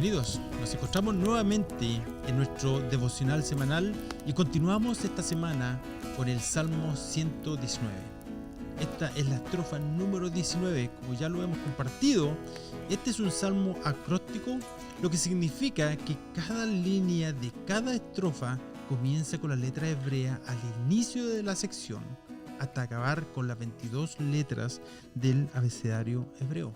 Bienvenidos, nos encontramos nuevamente en nuestro devocional semanal y continuamos esta semana con el Salmo 119. Esta es la estrofa número 19, como ya lo hemos compartido. Este es un salmo acróstico, lo que significa que cada línea de cada estrofa comienza con la letra hebrea al inicio de la sección hasta acabar con las 22 letras del abecedario hebreo.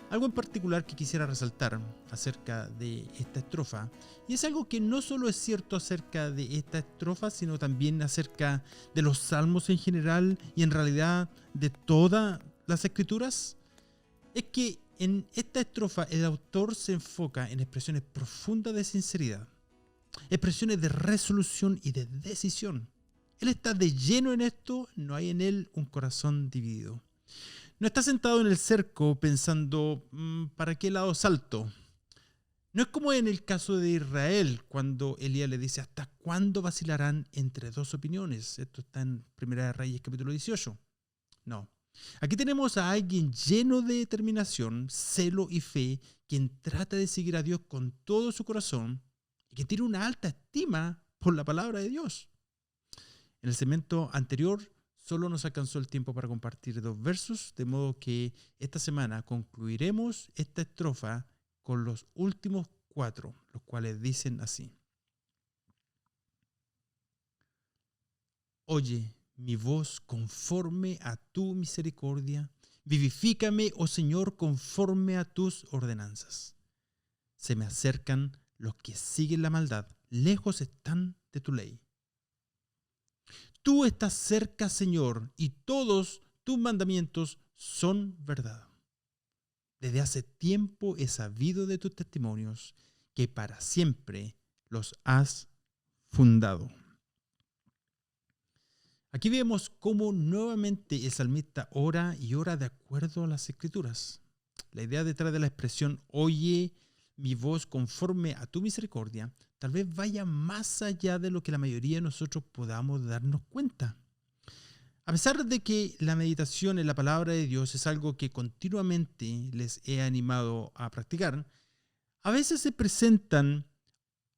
Algo en particular que quisiera resaltar acerca de esta estrofa, y es algo que no solo es cierto acerca de esta estrofa, sino también acerca de los salmos en general y en realidad de todas las escrituras, es que en esta estrofa el autor se enfoca en expresiones profundas de sinceridad, expresiones de resolución y de decisión. Él está de lleno en esto, no hay en él un corazón dividido. No está sentado en el cerco pensando, ¿para qué lado salto? No es como en el caso de Israel, cuando Elías le dice, ¿hasta cuándo vacilarán entre dos opiniones? Esto está en Primera de Reyes, capítulo 18. No. Aquí tenemos a alguien lleno de determinación, celo y fe, quien trata de seguir a Dios con todo su corazón y que tiene una alta estima por la palabra de Dios. En el segmento anterior, solo nos alcanzó el tiempo para compartir 2 versos, de modo que esta semana concluiremos esta estrofa con los últimos 4, los cuales dicen así. Oye mi voz conforme a tu misericordia, vivifícame, oh Señor, conforme a tus ordenanzas. Se me acercan los que siguen la maldad, lejos están de tu ley. Tú estás cerca, Señor, y todos tus mandamientos son verdad. Desde hace tiempo he sabido de tus testimonios, que para siempre los has fundado. Aquí vemos cómo nuevamente el salmista ora y ora de acuerdo a las Escrituras. La idea detrás de la expresión, oye mi voz conforme a tu misericordia, tal vez vaya más allá de lo que la mayoría de nosotros podamos darnos cuenta. A pesar de que la meditación en la palabra de Dios es algo que continuamente les he animado a practicar, a veces se presentan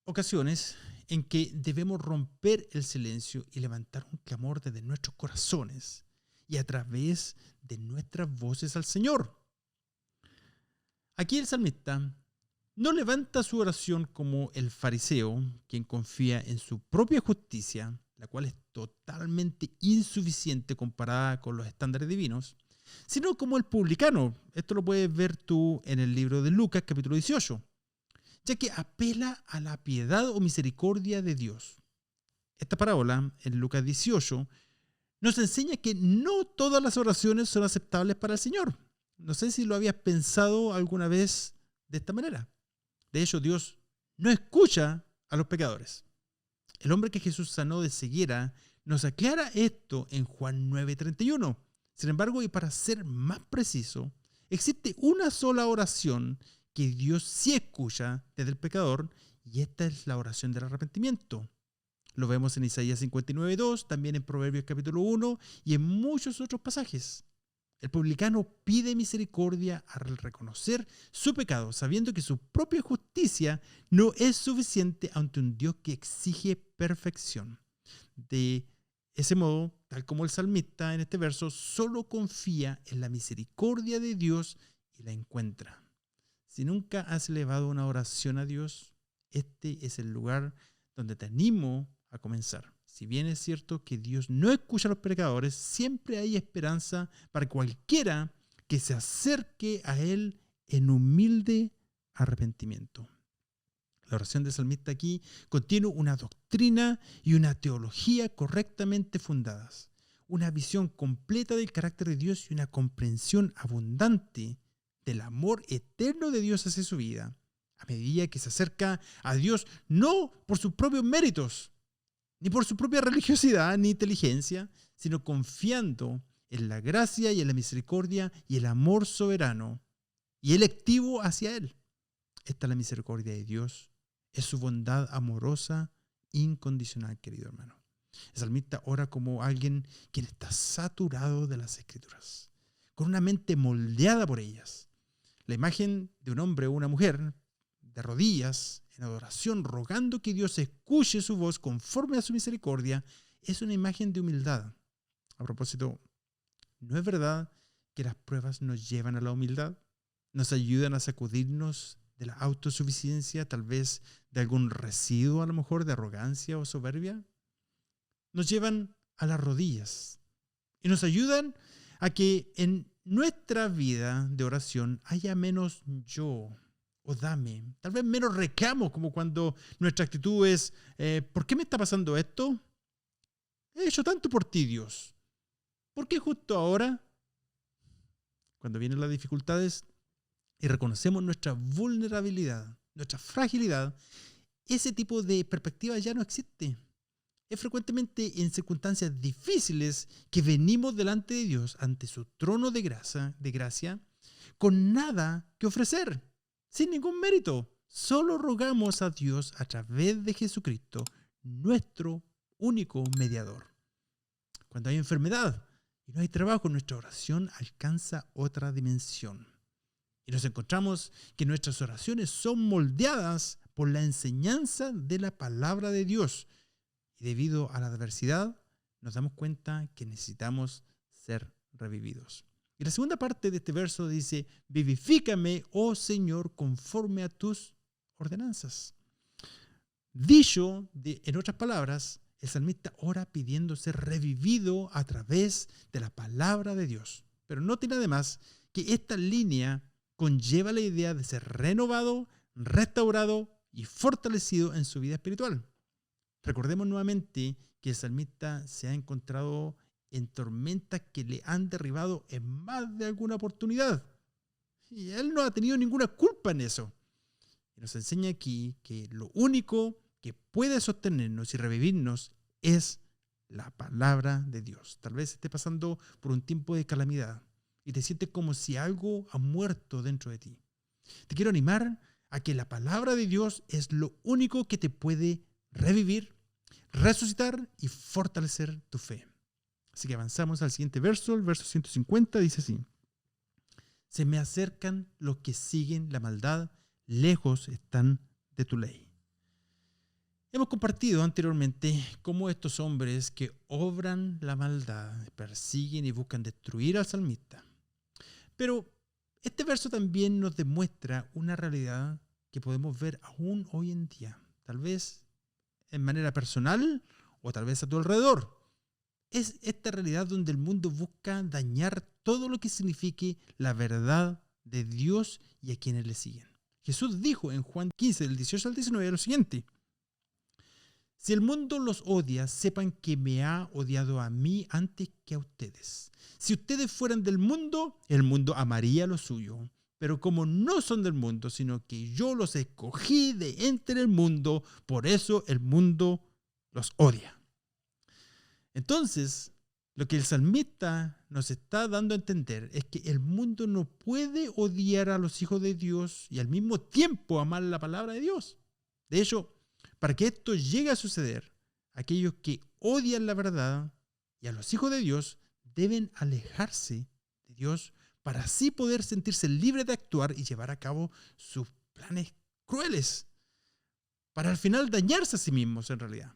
ocasiones en que debemos romper el silencio y levantar un clamor desde nuestros corazones y a través de nuestras voces al Señor. Aquí el salmista no levanta su oración como el fariseo, quien confía en su propia justicia, la cual es totalmente insuficiente comparada con los estándares divinos, sino como el publicano. Esto lo puedes ver tú en el libro de Lucas, capítulo 18, ya que apela a la piedad o misericordia de Dios. Esta parábola, en Lucas 18, nos enseña que no todas las oraciones son aceptables para el Señor. No sé si lo habías pensado alguna vez de esta manera. De hecho, Dios no escucha a los pecadores. El hombre que Jesús sanó de ceguera nos aclara esto en Juan 9:31. Sin embargo, y para ser más preciso, existe una sola oración que Dios sí escucha desde el pecador, y esta es la oración del arrepentimiento. Lo vemos en Isaías 59:2, también en Proverbios capítulo 1 y en muchos otros pasajes. El publicano pide misericordia al reconocer su pecado, sabiendo que su propia justicia no es suficiente ante un Dios que exige perfección. De ese modo, tal como el salmista en este verso, solo confía en la misericordia de Dios y la encuentra. Si nunca has elevado una oración a Dios, este es el lugar donde te animo a comenzar. Si bien es cierto que Dios no escucha a los pecadores, siempre hay esperanza para cualquiera que se acerque a Él en humilde arrepentimiento. La oración del salmista aquí contiene una doctrina y una teología correctamente fundadas, una visión completa del carácter de Dios y una comprensión abundante del amor eterno de Dios hacia su vida, a medida que se acerca a Dios no por sus propios méritos, ni por su propia religiosidad ni inteligencia, sino confiando en la gracia y en la misericordia y el amor soberano y electivo hacia Él. Esta es la misericordia de Dios, es su bondad amorosa, incondicional, querido hermano. El salmista ora como alguien quien está saturado de las Escrituras, con una mente moldeada por ellas. La imagen de un hombre o una mujer de rodillas, en adoración, rogando que Dios escuche su voz conforme a su misericordia, es una imagen de humildad. A propósito, ¿no es verdad que las pruebas nos llevan a la humildad? Nos ayudan a sacudirnos de la autosuficiencia, tal vez de algún residuo a lo mejor de arrogancia o soberbia. Nos llevan a las rodillas y nos ayudan a que en nuestra vida de oración haya menos yo o dame, tal vez menos reclamo, como cuando nuestra actitud es, ¿por qué me está pasando esto? He hecho tanto por ti, Dios. ¿Por qué justo ahora? Cuando vienen las dificultades y reconocemos nuestra vulnerabilidad, nuestra fragilidad, ese tipo de perspectiva ya no existe. Es frecuentemente en circunstancias difíciles que venimos delante de Dios, ante su trono de gracia, con nada que ofrecer, sin ningún mérito. Solo rogamos a Dios a través de Jesucristo, nuestro único mediador. Cuando hay enfermedad y no hay trabajo, nuestra oración alcanza otra dimensión. Y nos encontramos que nuestras oraciones son moldeadas por la enseñanza de la palabra de Dios. Y debido a la adversidad, nos damos cuenta que necesitamos ser revividos. Y la segunda parte de este verso dice, vivifícame, oh Señor, conforme a tus ordenanzas. Dicho en otras palabras, el salmista ora pidiendo ser revivido a través de la palabra de Dios. Pero noten además que esta línea conlleva la idea de ser renovado, restaurado y fortalecido en su vida espiritual. Recordemos nuevamente que el salmista se ha encontrado en tormentas que le han derribado en más de alguna oportunidad. Y él no ha tenido ninguna culpa en eso. Y nos enseña aquí que lo único que puede sostenernos y revivirnos es la palabra de Dios. Tal vez esté pasando por un tiempo de calamidad y te sientes como si algo ha muerto dentro de ti. Te quiero animar a que la palabra de Dios es lo único que te puede revivir, resucitar y fortalecer tu fe. Así que avanzamos al siguiente verso, el verso 150, dice así. Se me acercan los que siguen la maldad, lejos están de tu ley. Hemos compartido anteriormente cómo estos hombres que obran la maldad, persiguen y buscan destruir al salmista. Pero este verso también nos demuestra una realidad que podemos ver aún hoy en día, tal vez en manera personal o tal vez a tu alrededor. Es esta realidad donde el mundo busca dañar todo lo que signifique la verdad de Dios y a quienes le siguen. Jesús dijo en Juan 15, del 18 al 19, lo siguiente. Si el mundo los odia, sepan que me ha odiado a mí antes que a ustedes. Si ustedes fueran del mundo, el mundo amaría lo suyo. Pero como no son del mundo, sino que yo los escogí de entre el mundo, por eso el mundo los odia. Entonces, lo que el salmista nos está dando a entender es que el mundo no puede odiar a los hijos de Dios y al mismo tiempo amar la palabra de Dios. De hecho, para que esto llegue a suceder, aquellos que odian la verdad y a los hijos de Dios deben alejarse de Dios para así poder sentirse libres de actuar y llevar a cabo sus planes crueles, para al final dañarse a sí mismos en realidad.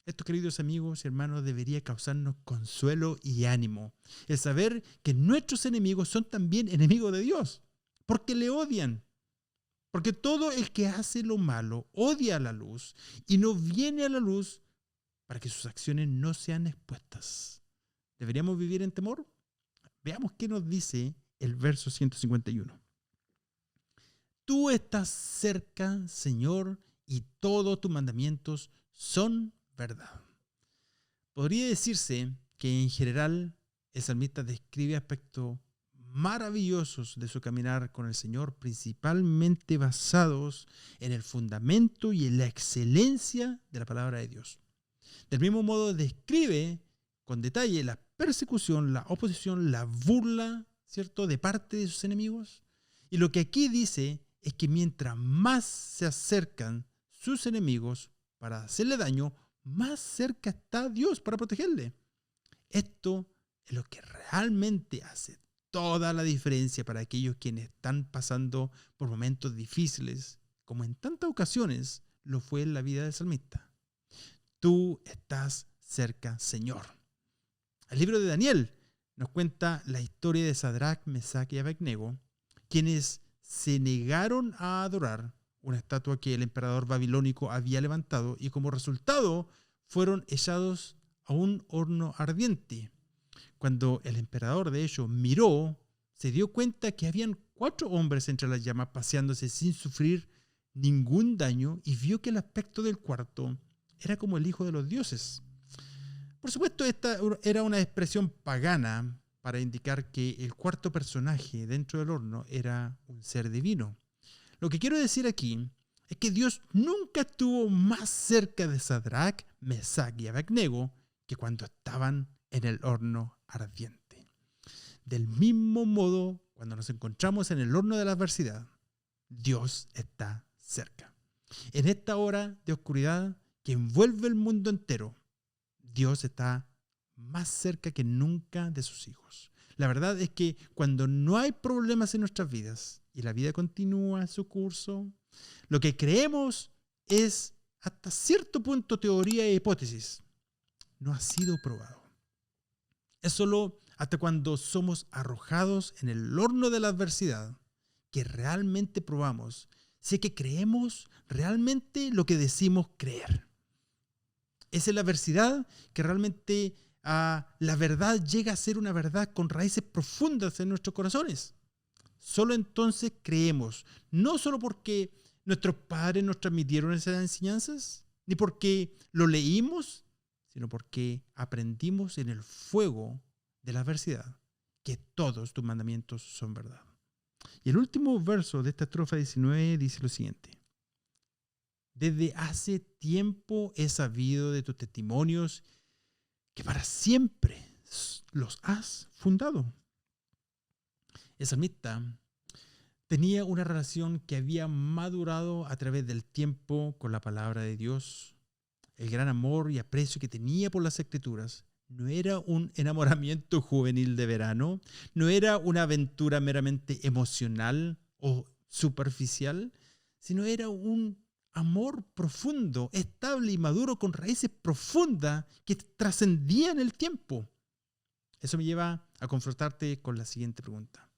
Esto, queridos amigos y hermanos, debería causarnos consuelo y ánimo. El saber que nuestros enemigos son también enemigos de Dios, porque le odian. Porque todo el que hace lo malo odia a la luz y no viene a la luz para que sus acciones no sean expuestas. ¿Deberíamos vivir en temor? Veamos qué nos dice el verso 151. Tú estás cerca, Señor, y todos tus mandamientos son verdad. Podría decirse que en general el salmista describe aspectos maravillosos de su caminar con el Señor, principalmente basados en el fundamento y en la excelencia de la palabra de Dios. Del mismo modo describe con detalle la persecución, la oposición, la burla, ¿cierto?, de parte de sus enemigos. Y lo que aquí dice es que mientras más se acercan sus enemigos para hacerle daño, más cerca está Dios para protegerle. Esto es lo que realmente hace toda la diferencia para aquellos quienes están pasando por momentos difíciles, como en tantas ocasiones lo fue en la vida del salmista. Tú estás cerca, Señor. El libro de Daniel nos cuenta la historia de Sadrach, Mesach y Abednego, quienes se negaron a adorar una estatua que el emperador babilónico había levantado y como resultado fueron echados a un horno ardiente. Cuando el emperador de ellos miró, se dio cuenta que habían 4 hombres entre las llamas paseándose sin sufrir ningún daño y vio que el aspecto del cuarto era como el hijo de los dioses. Por supuesto, esta era una expresión pagana para indicar que el cuarto personaje dentro del horno era un ser divino. Lo que quiero decir aquí es que Dios nunca estuvo más cerca de Sadrach, Mesach y Abednego que cuando estaban en el horno ardiente. Del mismo modo, cuando nos encontramos en el horno de la adversidad, Dios está cerca. En esta hora de oscuridad que envuelve el mundo entero, Dios está más cerca que nunca de sus hijos. La verdad es que cuando no hay problemas en nuestras vidas y la vida continúa su curso, lo que creemos es hasta cierto punto teoría e hipótesis. No ha sido probado. Es solo hasta cuando somos arrojados en el horno de la adversidad que realmente probamos si es que creemos realmente lo que decimos creer. Es en la adversidad que realmente la verdad llega a ser una verdad con raíces profundas en nuestros corazones. Solo entonces creemos, no solo porque nuestros padres nos transmitieron esas enseñanzas, ni porque lo leímos, sino porque aprendimos en el fuego de la adversidad que todos tus mandamientos son verdad. Y el último verso de esta estrofa 19 dice lo siguiente: desde hace tiempo he sabido de tus testimonios que para siempre los has fundado. El salmista tenía una relación que había madurado a través del tiempo con la palabra de Dios. El gran amor y aprecio que tenía por las Escrituras no era un enamoramiento juvenil de verano, no era una aventura meramente emocional o superficial, sino era un amor profundo, estable y maduro con raíces profundas que trascendían el tiempo. Eso me lleva a confrontarte con la siguiente pregunta.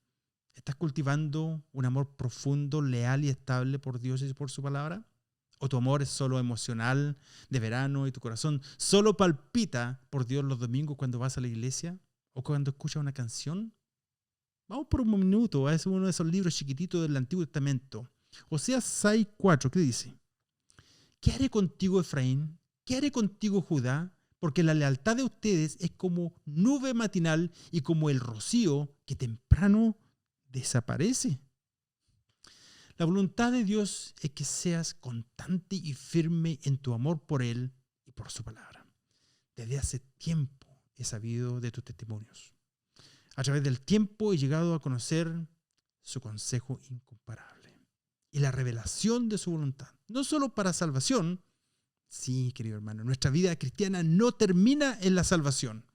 ¿Estás cultivando un amor profundo, leal y estable por Dios y por su palabra? ¿O tu amor es solo emocional, de verano, y tu corazón solo palpita por Dios los domingos cuando vas a la iglesia o cuando escuchas una canción? Vamos por un minuto a uno de esos libros chiquititos del Antiguo Testamento. Oseas 6:4, ¿qué dice? ¿Qué haré contigo, Efraín? ¿Qué haré contigo, Judá? Porque la lealtad de ustedes es como nube matinal y como el rocío que temprano desaparece. La voluntad de Dios es que seas constante y firme en tu amor por Él y por su palabra. Desde hace tiempo he sabido de tus testimonios. A través del tiempo he llegado a conocer su consejo incomparable y la revelación de su voluntad. No solo para salvación. Sí, querido hermano, nuestra vida cristiana no termina en la salvación,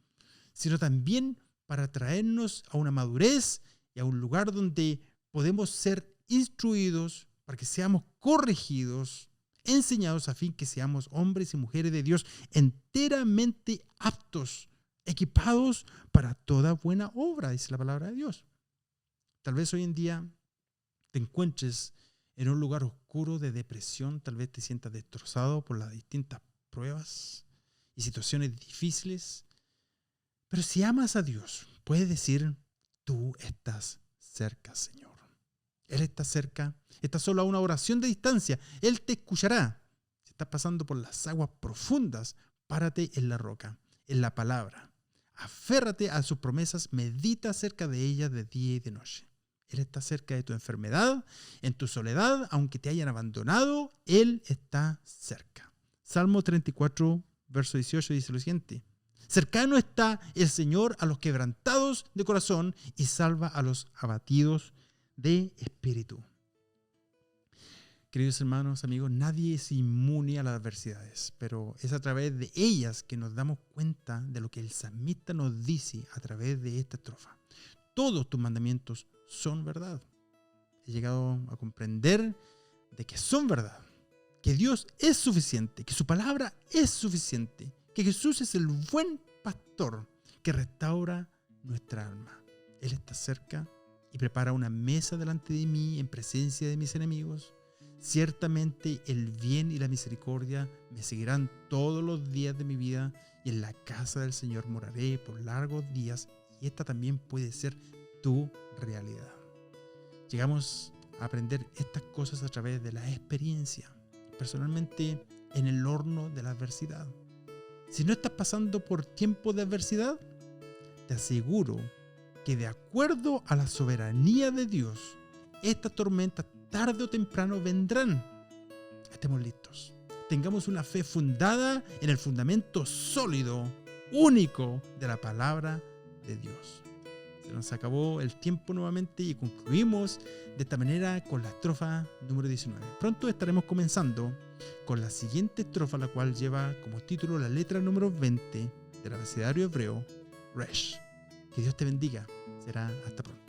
sino también para traernos a una madurez y a un lugar donde podemos ser instruidos, para que seamos corregidos, enseñados a fin que seamos hombres y mujeres de Dios enteramente aptos, equipados para toda buena obra, dice la palabra de Dios. Tal vez hoy en día te encuentres en un lugar oscuro de depresión, tal vez te sientas destrozado por las distintas pruebas y situaciones difíciles, pero si amas a Dios, puedes decir, tú estás cerca, Señor. Él está cerca, está solo a una oración de distancia. Él te escuchará. Si estás pasando por las aguas profundas, párate en la roca, en la palabra. Aférrate a sus promesas, medita acerca de ellas de día y de noche. Él está cerca de tu enfermedad, en tu soledad, aunque te hayan abandonado, Él está cerca. Salmo 34, verso 18 dice lo siguiente: cercano está el Señor a los quebrantados de corazón y salva a los abatidos de espíritu. Queridos hermanos, amigos, nadie es inmune a las adversidades, pero es a través de ellas que nos damos cuenta de lo que el salmista nos dice a través de esta estrofa. Todos tus mandamientos son verdad. He llegado a comprender de que son verdad, que Dios es suficiente, que su palabra es suficiente, que Jesús es el buen pastor que restaura nuestra alma. Él está cerca y prepara una mesa delante de mí en presencia de mis enemigos. Ciertamente el bien y la misericordia me seguirán todos los días de mi vida, y en la casa del Señor moraré por largos días, y esta también puede ser tu realidad. Llegamos a aprender estas cosas a través de la experiencia, personalmente en el horno de la adversidad. Si no estás pasando por tiempos de adversidad, te aseguro que de acuerdo a la soberanía de Dios, estas tormentas tarde o temprano vendrán. Estemos listos. Tengamos una fe fundada en el fundamento sólido, único de la palabra de Dios. Se nos acabó el tiempo nuevamente y concluimos de esta manera con la estrofa número 19. Pronto estaremos comenzando con la siguiente estrofa, la cual lleva como título la letra número 20 del abecedario hebreo, Resh. Que Dios te bendiga. Será hasta pronto.